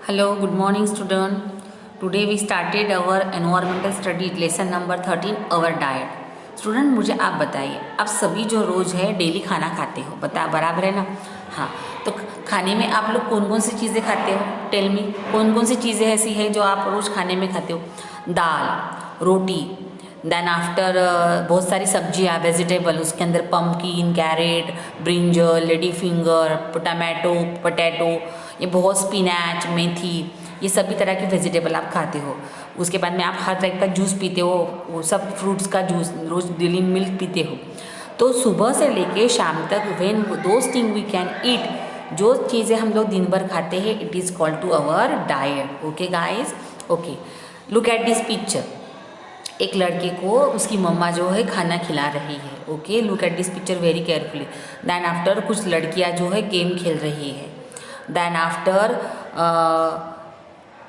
Hello, good morning student. Today we started our environmental study lesson number 13 our diet. Student मुझे आप बताइए, आप सभी जो रोज़ है डेली खाना खाते हो, बता बराबर है ना? हाँ, तो खाने में आप लोग कौन कौन सी चीज़ें खाते हो? टेल मी, कौन कौन सी चीज़ें ऐसी हैं जो आप रोज़ खाने में खाते हो? दाल, रोटी, देन आफ्टर बहुत सारी सब्जियाँ वेजिटेबल, उसके अंदर pumpkin, carrot, brinjal, lady finger, tomato, potato, ये बहुत स्पिनैच, मेथी, ये सभी तरह की वेजिटेबल आप खाते हो। उसके बाद में आप हर टाइप का जूस पीते हो, वो सब फ्रूट्स का जूस, रोज़ डेली मिल्क पीते हो। तो सुबह से लेके शाम तक when those thing we can eat, जो चीज़ें हम लोग दिन भर खाते हैं, it is called to our diet. Okay guys, okay, look at this picture. एक लड़के को उसकी मम्मा जो है खाना खिला रही है। Okay, look at this picture very carefully. Then after कुछ लड़कियां जो है गेम खेल रही है। देन आफ्टर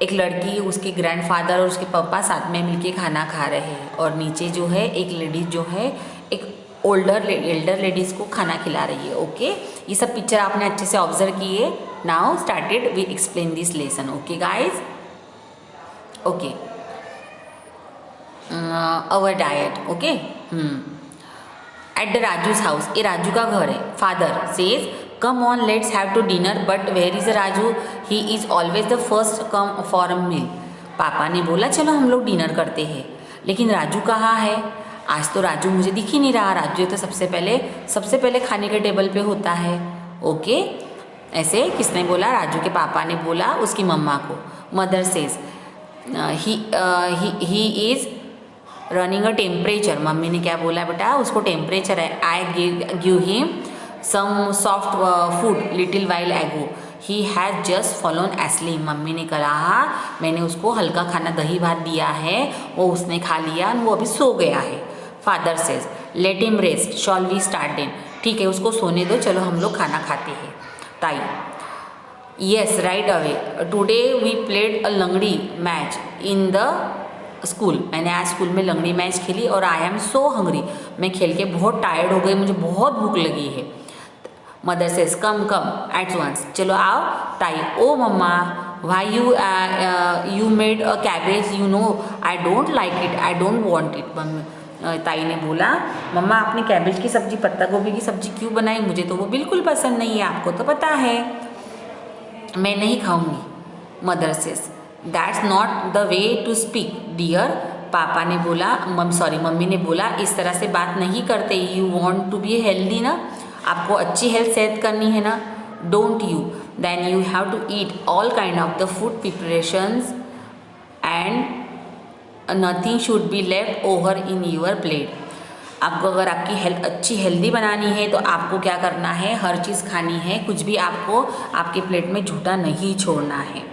एक लड़की, उसके ग्रैंडफादर और उसके पापा साथ में मिलके खाना खा रहे हैं, और नीचे जो है एक लेडीज जो है एक एल्डर लेडीज़ को खाना खिला रही है। ओके, ये सब पिक्चर आपने अच्छे से ऑब्जर्व किए। Now started we explain this lesson. Okay guys, okay, our diet. Okay, at the Raju's house, ये राजू का घर है। Father says come on let's have to dinner, but where is Raju, he is always the first come for a मील। पापा ने बोला चलो हम लोग डिनर करते हैं, लेकिन राजू कहाँ है? आज तो राजू मुझे दिख ही नहीं रहा। राजू तो सबसे पहले खाने के टेबल पे होता है। ओके, ऐसे किसने बोला? राजू के पापा ने बोला उसकी मम्मा को। Mother says he is running a temperature. Mummy ने क्या बोला बेटा? उसको टेम्परेचर है। I give him some soft food little while एगो, he has just fallen एस्लीम। Mummy ने कहा मैंने उसको हल्का खाना दही भात दिया है, वो उसने खा लिया, वो अभी सो गया है। Father says let him rest, shall we start then. ठीक है, उसको सोने दो, चलो हम लोग खाना खाते हैं। ताई yes right away, today we played a langdi match in the school. मैंने आज स्कूल में लंगड़ी मैच खेली और आई एम सो हंग्री, मैं खेल के बहुत टायर्ड हो गई, मुझे बहुत भूख लगी है। मदर सेज कम कम एट वंस, चलो आओ। ताई ओ मम्मा why you made a cabbage, you know I don't like it, I don't want it. ताई ने बोला मम्मा आपने कैबेज की सब्जी, पत्ता गोभी की सब्जी क्यों बनाई? मुझे तो वो बिल्कुल पसंद नहीं है, आपको तो पता है, मैं नहीं खाऊंगी। Mother says that's not the way to speak dear. पापा ने बोला, मम्मी ने बोला इस तरह से बात नहीं करते। You want to be healthy ना, आपको अच्छी हेल्थ सेहत करनी है ना। Don't you, then you have to eat all kind of the food preparations and nothing should be left over in your plate. आपको अगर आपकी अच्छी हेल्दी बनानी है तो आपको क्या करना है? हर चीज़ खानी है, कुछ भी आपको आपके प्लेट में झूठा नहीं छोड़ना है।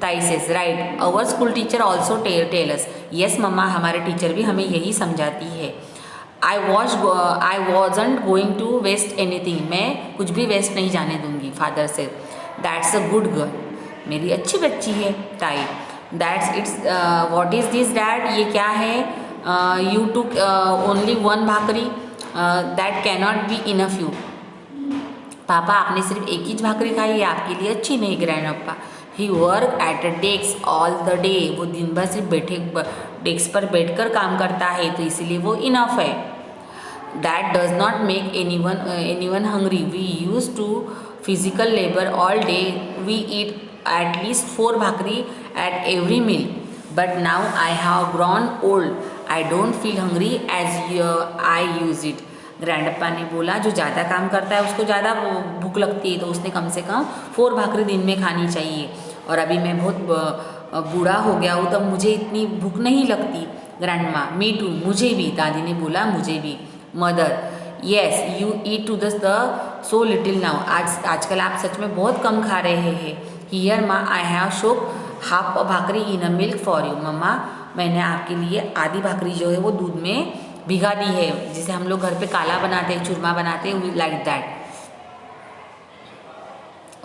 ताई सेज राइट अवर school teacher also tell us, yes मम्मा हमारे टीचर भी हमें यही समझाती है। आई wasn't going to waste anything, मैं कुछ भी वेस्ट नहीं जाने दूंगी। फादर से दैट्स अ गुड गर्ल, मेरी अच्छी बच्ची है। ताई that's it's what is this dad, ये क्या है? You took only one bhakri, that cannot be enough you. पापा आपने सिर्फ एक ही भाकरी खाई है, आपके लिए अच्छी नहीं। ग्रैंडअप्पा ही work at a desk all the day, वो दिन भर सिर्फ डेस्क पर बैठकर काम करता है, तो इसीलिए वो इनफ है। That does not make any one hungry, we use to physical labour all day, we eat at least 4 bhakri at every meal, but now I have grown old, I don't feel hungry as I use it. ग्रैंडअप्पा ने बोला जो ज़्यादा काम करता है उसको ज़्यादा भूख लगती है, तो उसने कम से कम 4 भाकरी दिन में खानी चाहिए, और अभी मैं बहुत बूढ़ा हो गया हूँ तब मुझे इतनी भूख नहीं लगती। ग्रैंडमा मी टू, मुझे भी, दादी ने बोला मुझे भी। Mother yes you eat too the so little now, आजकल आप सच में बहुत कम खा रहे हैं। हियर माँ आई हैव शोक half a bhakri in a milk for you, मम्मा मैंने आपके लिए आधी भाकरी जो है वो दूध में भिगा दी है, जिसे हम लोग घर पे काला बनाते हैं, चूरमा बनाते हैं, like that.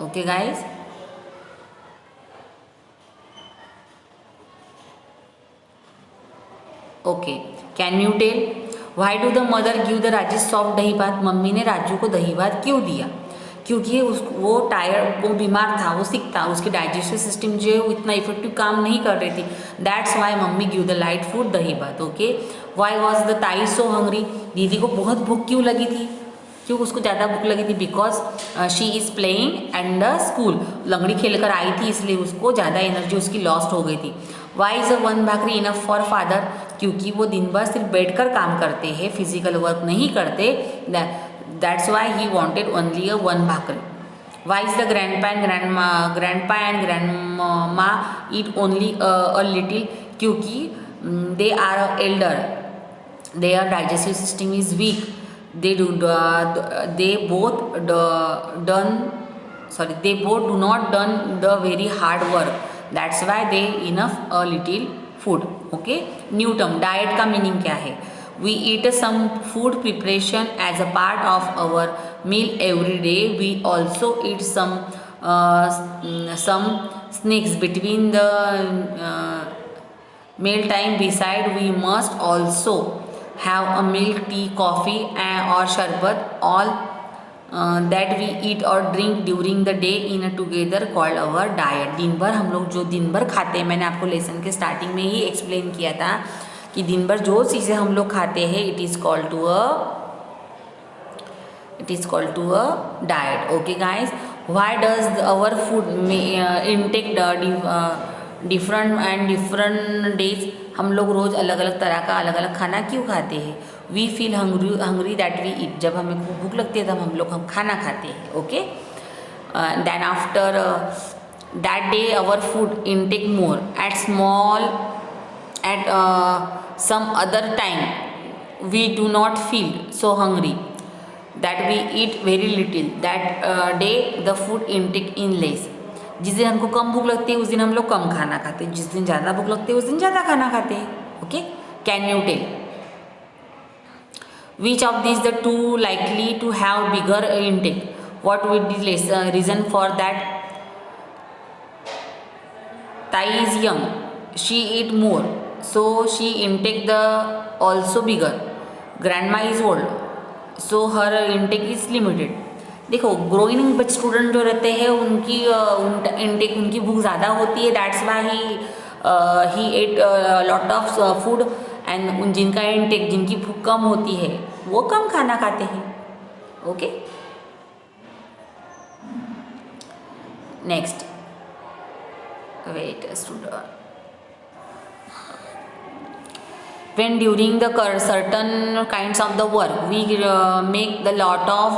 Okay guys, okay, can you tell why do the mother give the Rajesh soft dahi bhat, mummy ने राजू को दही भात क्यों दिया? क्योंकि वो टायर्ड, वो बीमार था, वो सिक था, उसकी डाइजेस्टिव सिस्टम जो है वो इतना इफेक्टिव काम नहीं कर रही थी। That's why mummy give the light food दही भात। ओके, वाई वॉज द ताई सो हंग्री, दीदी को बहुत भूख क्यों लगी थी, क्यों उसको ज़्यादा भूख लगी थी, because she is playing and the school, लंगड़ी खेल कर आई थी इसलिए उसको ज़्यादा एनर्जी उसकी लॉस्ट हो गई थी। Why is a one bhakri enough for father, क्योंकि वो दिन भर सिर्फ बैठकर काम करते हैं, फिजिकल वर्क नहीं करते, that's why he wanted only a one bhakri. Y is the grandpa and grandma eat only a little, क्योंकि they are Elder, their digestive system is weak, they both do not done the very hard work, that's why they enough a little food. Okay, new term diet का meaning क्या है, we eat some food preparation as a part of our meal every day, we also eat some snacks between the meal time, beside we must also have a milk, tea, coffee or sharbat, all that we eat or drink during the day in a together called our diet। दिन भर हम लोग जो दिन भर खाते हैं, मैंने आपको लेसन के स्टार्टिंग में ही एक्सप्लेन किया था कि दिन भर जो चीज़ें हम लोग खाते हैं it is called to a diet. Okay guys, why does our food intake different days, हम लोग रोज़ अलग अलग तरह का अलग अलग खाना क्यों खाते हैं। We feel hungry that we eat, जब हमें भूख लगती है तब हम खाना खाते हैं। Okay, then after that day our food intake more at some other time we do not feel so hungry that we eat very little, that day the food intake in less. जिस दिन हमको कम भूख लगती है उस दिन हम लोग कम खाना खाते हैं, जिस दिन ज़्यादा भूख लगती है उस दिन ज़्यादा खाना खाते हैं। Okay, can you tell which of this the two likely to have bigger intake, what would be reason for that. ताई is young, she eat more so she intake the also bigger, grandma is old so her intake is limited. देखो, growing student जो रहते हैं उनकी intake, उनकी भूख ज़्यादा होती है, that's why he ate lot of food, and जिनका इनटेक, जिनकी भूख कम होती है वो कम खाना खाते हैं। Okay, next, wait student, when during the certain kinds of the work we make the lot of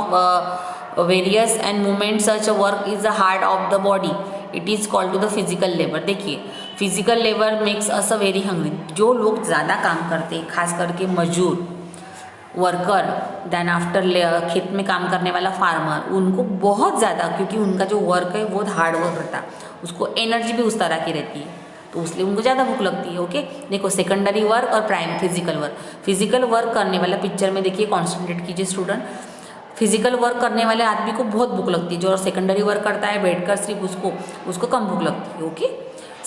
various and movement, such a work is the heart of the body, it is called to the physical labor। देखिए, physical labour makes us a very hungry, जो लोग ज़्यादा काम करते हैं, खास करके मजदूर, वर्कर, देन आफ्टर खेत में काम करने वाला फार्मर, उनको बहुत ज़्यादा, क्योंकि उनका जो वर्क है वो हार्ड वर्क रहता है, उसको एनर्जी भी उस तरह की रहती है, तो इसलिए उनको ज़्यादा भूख लगती है। ओके, देखो, सेकेंडरी वर्क और prime physical work. Physical work करने वाला, पिक्चर में देखिए, कॉन्सेंट्रेट कीजिए स्टूडेंट, फिजिकल वर्क करने वाले आदमी को बहुत भूख लगती है, जो सेकेंडरी वर्क करता है बैठकर सिर्फ, उसको कम भूख लगती है। Okay,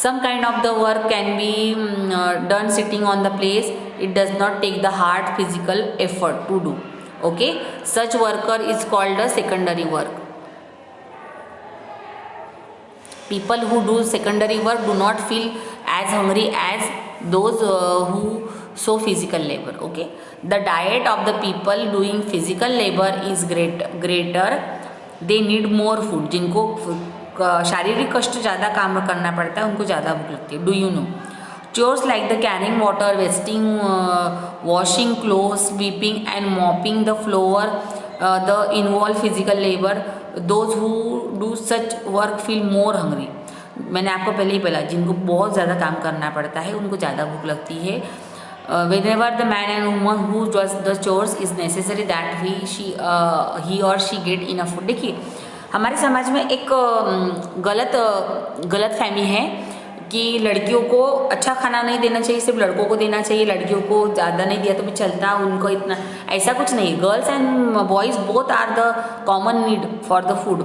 some kind of the work can be done sitting on the place, it does not take the hard physical effort to do. Okay, such worker is called a secondary work. People who do secondary work do not feel as hungry as those who show physical labor. Okay, the diet of the people doing physical labor is greater, they need more food। जिनको शारीरिक कष्ट ज़्यादा काम करना पड़ता है उनको ज़्यादा भूख लगती है। Do you know chores like the carrying water, washing clothes, sweeping and mopping the floor, the involve physical labor, those who do such work feel more hungry। मैंने आपको पहले ही बोला, जिनको बहुत ज़्यादा काम करना पड़ता है उनको ज़्यादा भूख लगती है। whenever the man and woman who does the chores is necessary that he or she get enough food। देखिए, हमारे समाज में एक गलत फहमी है कि लड़कियों को अच्छा खाना नहीं देना चाहिए, सिर्फ लड़कों को देना चाहिए, लड़कियों को ज़्यादा नहीं दिया तो भी चलता, उनको इतना, ऐसा कुछ नहीं। Girls and boys both are the common need for the food.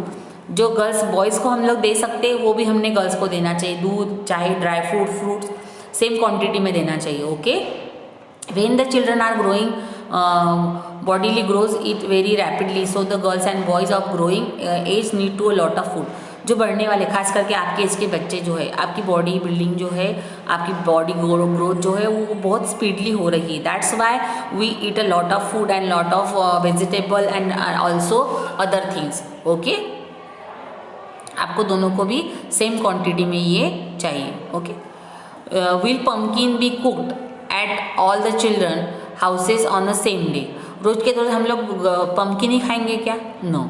जो गर्ल्स बॉयज़ को हम लोग दे सकते हैं वो भी हमने गर्ल्स को देना चाहिए, दूध, चाहे ड्राई फ्रूट्स सेम क्वांटिटी में देना चाहिए। Okay, when the children are growing bodily grows it very rapidly, so the girls and boys of growing age need to a lot of food. जो बढ़ने वाले, खास करके आपके एज के बच्चे जो है, आपकी बॉडी बिल्डिंग जो है, आपकी बॉडी ग्रोथ जो है वो बहुत स्पीडली हो रही है. That's why we eat a lot of food and lot of vegetable and also other things. Okay, आपको दोनों को भी सेम क्वांटिटी में ये चाहिए. Okay. Will pumpkin be cooked at all the children houses on the same day. रोज के रोज हम लोग पम्पकिन ही खाएंगे क्या? No.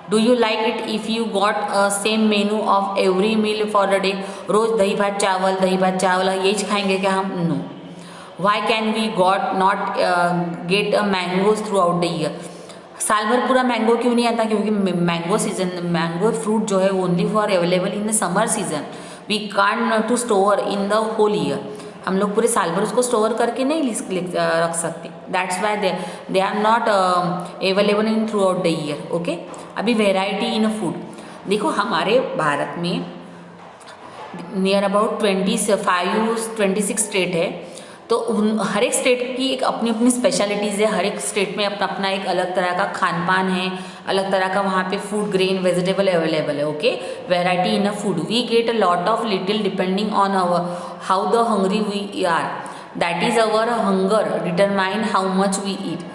Do you like it if you got same menu of every meal for a day. रोज दही भात चावल यही खाएंगे क्या हम? No. Why can we got not get a mangoes throughout the year. साल भर पूरा मैंगो क्यों नहीं आता? क्योंकि मैंगो सीजन, मैंगो फ्रूट जो है only for available in the summer season. We can't to store in the whole year. हम लोग पूरे साल भर उसको स्टोर करके नहीं रख सकते. That's why they are not available in throughout the year. Okay. अभी वेराइटी इन फूड देखो, हमारे भारत में नियर अबाउट 26 स्टेट है. तो हर एक स्टेट की एक अपनी अपनी स्पेशलिटीज़ है. हर एक स्टेट में अपना अपना एक अलग तरह का खान पान है, अलग तरह का वहाँ पे फूड, ग्रेन, वेजिटेबल अवेलेबल है. Okay. Variety in a food. We get a lot of little depending on our how the hungry we are. That is our hunger determine how much we eat.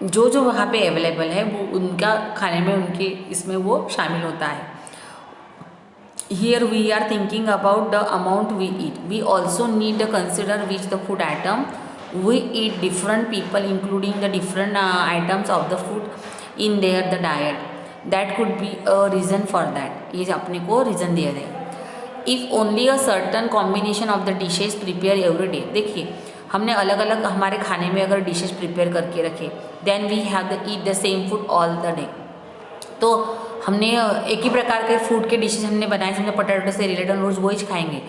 जो जो वहाँ पे available है वो उनका खाने में, उनके इसमें वो शामिल होता है. Here we are thinking about the amount we eat. We also need to consider which the food item we eat. Different people including the different items of the food in their the diet. That could be a reason for that. ये अपने को reason दिया है. If only a certain combination of the dishes prepare every day. देखिए, हमने अलग अलग हमारे खाने में अगर डिशेस प्रिपेयर करके रखे, then we have to eat the same food all the day. तो हमने एक ही प्रकार के फूड के डिशेज हमने बनाए, समझो पोटैटो से रिलेटेड, रोज़ वही खाएंगे.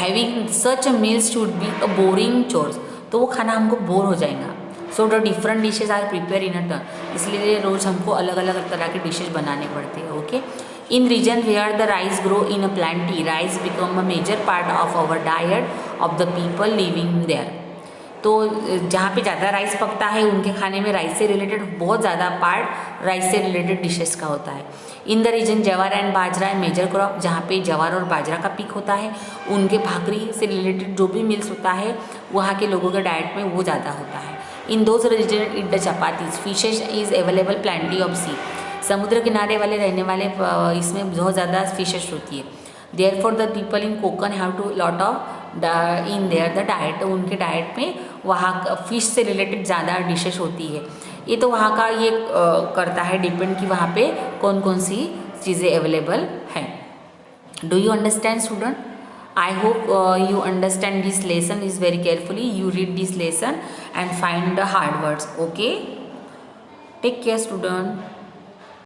Having such meals should be a boring chores. तो वो खाना हमको बोर हो जाएगा. So the different dishes are prepare in a turn. इसलिए रोज़ हमको अलग अलग तरह के डिशेज बनाने पड़ते हैं. Okay. In region where the rice grow in a plenty, rice become a major part of our diet of the people living there. तो जहाँ पे ज़्यादा राइस पकता है उनके खाने में राइस से रिलेटेड बहुत ज़्यादा पार्ट राइस से रिलेटेड डिशेस का होता है. इन द रीजन जवार एंड बाजरा है मेजर क्रॉप. जहाँ पे जवार और बाजरा का पीक होता है, उनके भाकरी से रिलेटेड जो भी मिल्स होता है वहाँ के लोगों के डाइट में वो ज़्यादा होता है. In those reason it the chapatis. Fishes is available plenty of सी. समुद्र किनारे वाले रहने वाले इसमें बहुत ज़्यादा फिशेज होती है. Therefore the people in Konkan have to lot of in there the diet. उनके डाइट में वहाँ फिश से रिलेटेड ज़्यादा डिशेस होती है. ये तो वहाँ का ये करता है डिपेंड कि वहाँ पे कौन कौन सी चीज़ें अवेलेबल हैं. Do you understand student? I hope you understand this lesson is very carefully. You read this lesson and find the hard words. Okay, take care student.